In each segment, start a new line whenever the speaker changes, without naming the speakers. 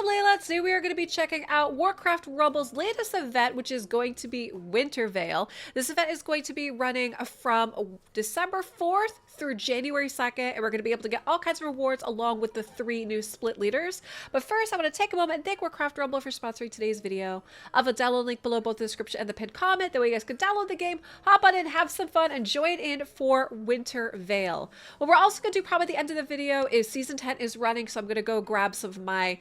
I'm Layla. Today we are going to be checking out Warcraft Rumble's latest event, which is going to be Winter Veil. This event is going to be running from December 4th through January 2nd, and we're going to be able to get all kinds of rewards along with the 3 new split leaders. But first, I want to take a moment and thank Warcraft Rumble for sponsoring today's video. I have a download link below both the description and the pinned comment. That way you guys can download the game, hop on in, have some fun, and join in for Winter Veil. What we're also going to do probably at the end of the video is Season 10 is running, so I'm going to go grab some of my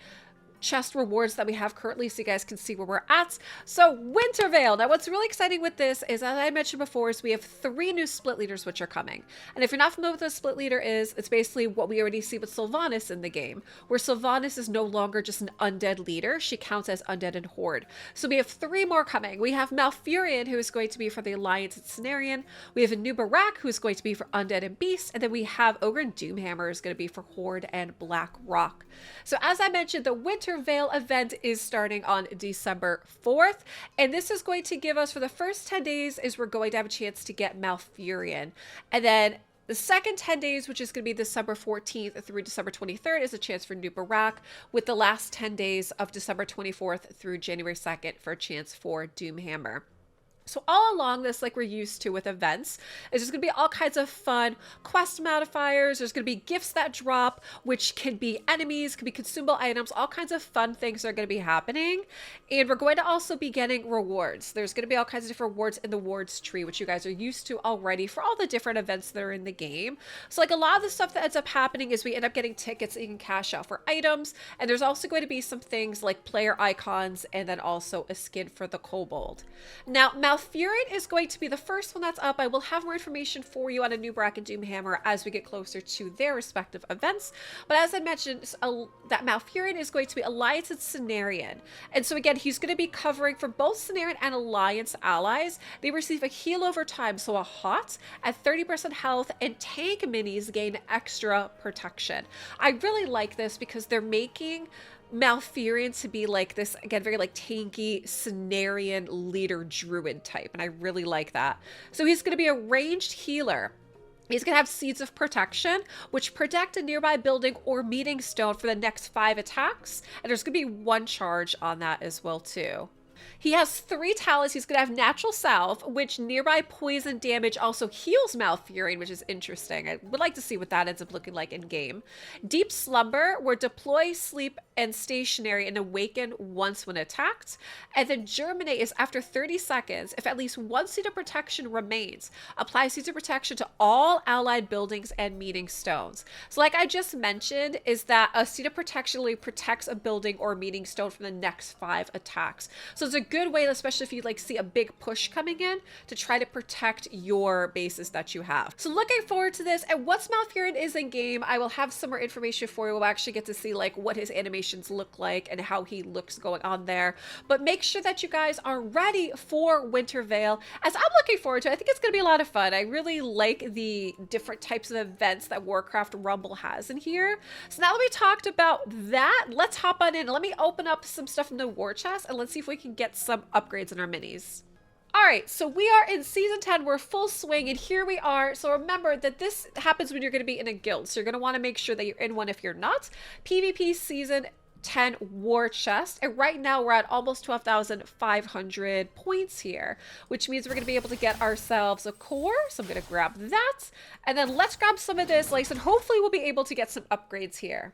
chest rewards that we have currently so you guys can see where we're at. So Winter Veil. Now what's really exciting with this is, as I mentioned before, is we have 3 new split leaders which are coming. And if you're not familiar with what a split leader is, it's basically what we already see with Sylvanas in the game, where Sylvanas is no longer just an undead leader. She counts as undead and horde. So we have 3 more coming. We have Malfurion, who is going to be for the Alliance and Cenarion. We have a new Barak, who is going to be for undead and beast. And then we have Ogre and Doomhammer is going to be for horde and Black Rock. So as I mentioned, the Winter Veil event is starting on December 4th, and this is going to give us, for the first 10 days, is we're going to have a chance to get Malfurion. And then the second 10 days, which is going to be December 14th through December 23rd, is a chance for New Barak, with the last 10 days of December 24th through January 2nd for a chance for Doomhammer. So all along this, like we're used to with events, is there's going to be all kinds of fun quest modifiers. There's going to be gifts that drop, which can be enemies, can be consumable items, all kinds of fun things are going to be happening. And we're going to also be getting rewards. There's going to be all kinds of different rewards in the rewards tree, which you guys are used to already for all the different events that are in the game. So like a lot of the stuff that ends up happening is we end up getting tickets that you can cash out for items. And there's also going to be some things like player icons and then also a skin for the kobold. Now, Malfurion is going to be the first one that's up. I will have more information for you on a new Barak and Doomhammer as we get closer to their respective events. But as I mentioned, that Malfurion is going to be Alliance and Cenarion. And so again, he's going to be covering for both Cenarion and Alliance allies. They receive a heal over time, so a hot at 30% health, and tank minis gain extra protection. I really like this because they're making Malfurion to be like this, again, very like tanky Cenarion leader druid type, and I really like that. So he's going to be a ranged healer. He's going to have Seeds of Protection, which protect a nearby building or meeting stone for the next 5 attacks, and there's going to be 1 charge on that as well too. He has 3 talents. He's going to have Natural Salve, which nearby poison damage also heals Malfurion, which is interesting. I would like to see what that ends up looking like in game. Deep Slumber, where deploy, sleep, and stationary and awaken once when attacked. And then Germinate is after 30 seconds. If at least 1 seed of protection remains, apply seeds of protection to all allied buildings and meeting stones. So like I just mentioned, is that a seed of protection really protects a building or meeting stone from the next 5 attacks. So it's a good way, especially if you like see a big push coming in, to try to protect your bases that you have. So looking forward to this. And once Malfurion is in game, I will have some more information for you. We'll actually get to see like what his animations look like and how he looks going on there. But make sure that you guys are ready for Winter Veil, as I'm looking forward to it. I think it's going to be a lot of fun. I really like the different types of events that Warcraft Rumble has in here. So now that we talked about that, let's hop on in. Let me open up some stuff from the war chest and let's see if we can get some upgrades in our minis. All right, so we are in Season 10. We're full swing, and here we are. So remember that this happens when you're going to be in a guild. So you're going to want to make sure that you're in one if you're not. PvP Season 10 war chest, and right now we're at almost 12,500 points here, which means we're going to be able to get ourselves a core. So I'm going to grab that, and then let's grab some of this lace, and hopefully we'll be able to get some upgrades here.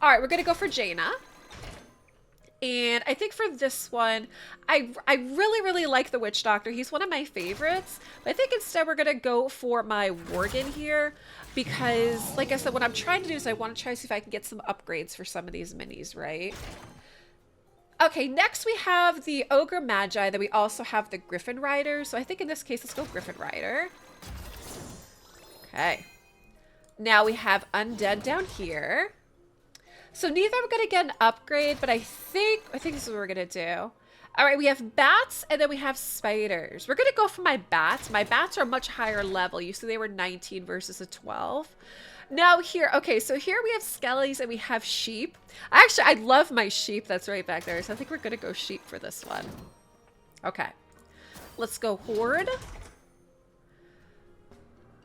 All right, we're going to go for Jaina. And I think for this one, I really like the Witch Doctor. He's one of my favorites. But I think instead we're going to go for my Worgen here. Because, like I said, what I'm trying to do is I want to try to see if I can get some upgrades for some of these minis, right? Okay, next we have the Ogre Magi. Then we also have the Griffin Rider. So I think in this case, let's go Griffin Rider. Okay. Now we have Undead down here. So neither I'm going to get an upgrade, but I think this is what we're going to do. All right, we have bats, and then we have spiders. We're going to go for my bats. My bats are a much higher level. You see they were 19 versus a 12. Now here, okay, so here we have skellies and we have sheep. Actually, I love my sheep. That's right back there. So I think we're going to go sheep for this one. Okay. Let's go horde.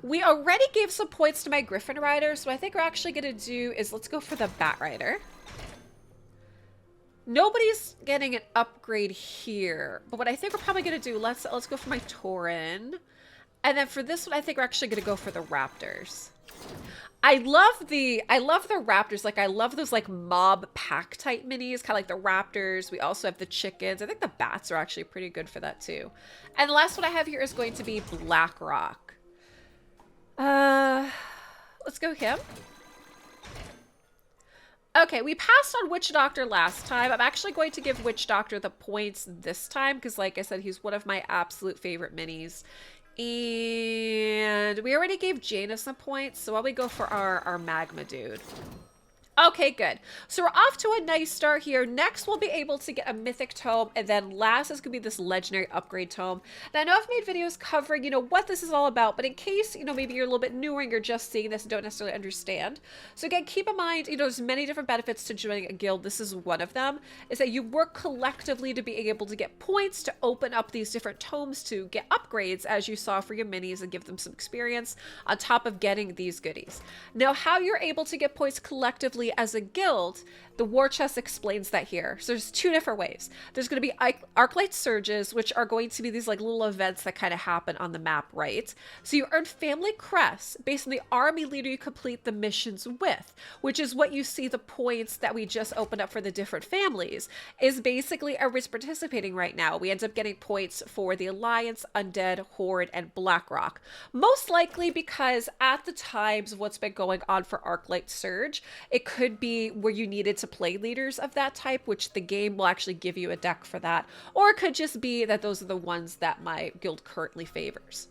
We already gave some points to my Griffin Rider, so what I think we're actually going to do is let's go for the Bat Rider. Nobody's getting an upgrade here. But what I think we're probably going to do, let's go for my Tauren. And then for this one, I think we're actually going to go for the Raptors. I love the Raptors. Like, I love those like mob pack type minis, kind of like the Raptors. We also have the chickens. I think the bats are actually pretty good for that too. And the last one I have here is going to be BlackRock. Let's go him. Okay, we passed on Witch Doctor last time. I'm actually going to give Witch Doctor the points this time because, like I said, he's one of my absolute favorite minis. And we already gave Jaina some points, so why don't we go for our Magma dude? Okay, good. So we're off to a nice start here. Next, we'll be able to get a mythic tome, and then last is going to be this legendary upgrade tome. Now, I know I've made videos covering, what this is all about, but in case, maybe you're a little bit newer and you're just seeing this and don't necessarily understand. So again, keep in mind, there's many different benefits to joining a guild. This is one of them, is that you work collectively to be able to get points to open up these different tomes to get upgrades, as you saw for your minis, and give them some experience on top of getting these goodies. Now, how you're able to get points collectively as a guild, the war chest explains that here. So there's two different ways. There's going to be Arclight Surges, which are going to be these like little events that kind of happen on the map, right? So you earn family crests based on the army leader you complete the missions with, which is what you see the points that we just opened up for the different families, is basically everybody's participating right now. We end up getting points for the Alliance, Undead, Horde, and BlackRock. Most likely because at the times of what's been going on for Arclight Surge, it could be where you needed to play leaders of that type, which the game will actually give you a deck for that. Or it could just be that those are the ones that my guild currently favors.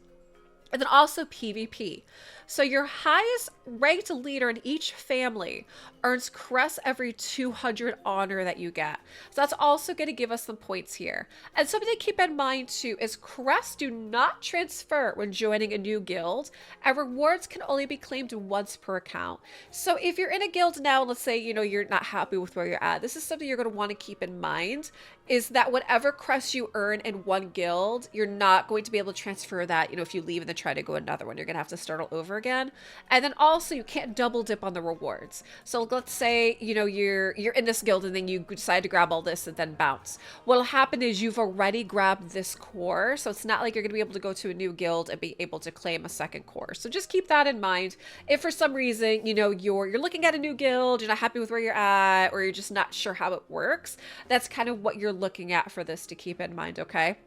And then also PvP. So your highest ranked leader in each family earns crests every 200 honor that you get. So that's also going to give us some points here. And something to keep in mind too is crests do not transfer when joining a new guild, and rewards can only be claimed once per account. So if you're in a guild now, let's say, you're not happy with where you're at, this is something you're going to want to keep in mind, is that whatever crest you earn in one guild, you're not going to be able to transfer that, if you leave and then try to go another one. You're going to have to start all over again. And then also you can't double dip on the rewards. So let's say, you're in this guild and then you decide to grab all this and then bounce. What'll happen is you've already grabbed this core. So it's not like you're going to be able to go to a new guild and be able to claim a second core. So just keep that in mind. If for some reason, you're looking at a new guild, you're not happy with where you're at, or you're just not sure how it works, that's kind of what you're looking at for this to keep in mind, okay?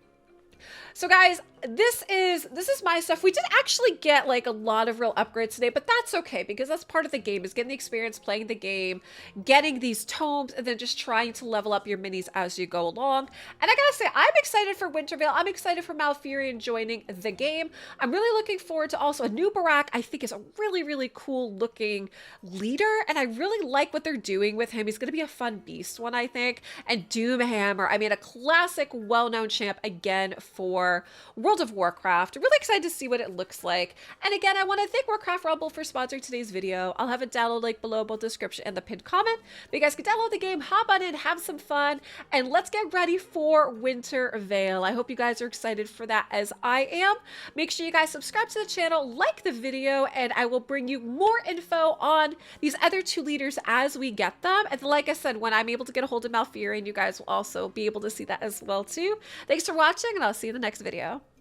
So guys, this is my stuff. We did actually get like a lot of real upgrades today, but that's okay because that's part of the game, is getting the experience, playing the game, getting these tomes, and then just trying to level up your minis as you go along. And I gotta say, I'm excited for Wintervale. I'm excited for Malfurion joining the game. I'm really looking forward to also a new Barak. I think is a really, really cool looking leader, and I really like what they're doing with him. He's gonna be a fun beast one, I think. And Doomhammer, I mean, a classic, well-known champ again for World of Warcraft. Really excited to see what it looks like. And again, I want to thank Warcraft Rumble for sponsoring today's video. I'll have a download link below, both the description and the pinned comment. But you guys can download the game, hop on in, have some fun, and let's get ready for Wintervale. I hope you guys are excited for that as I am. Make sure you guys subscribe to the channel, like the video, and I will bring you more info on these other two leaders as we get them. And like I said, when I'm able to get a hold of Malfurion, you guys will also be able to see that as well too. Thanks for watching, and I'll see you in the next video.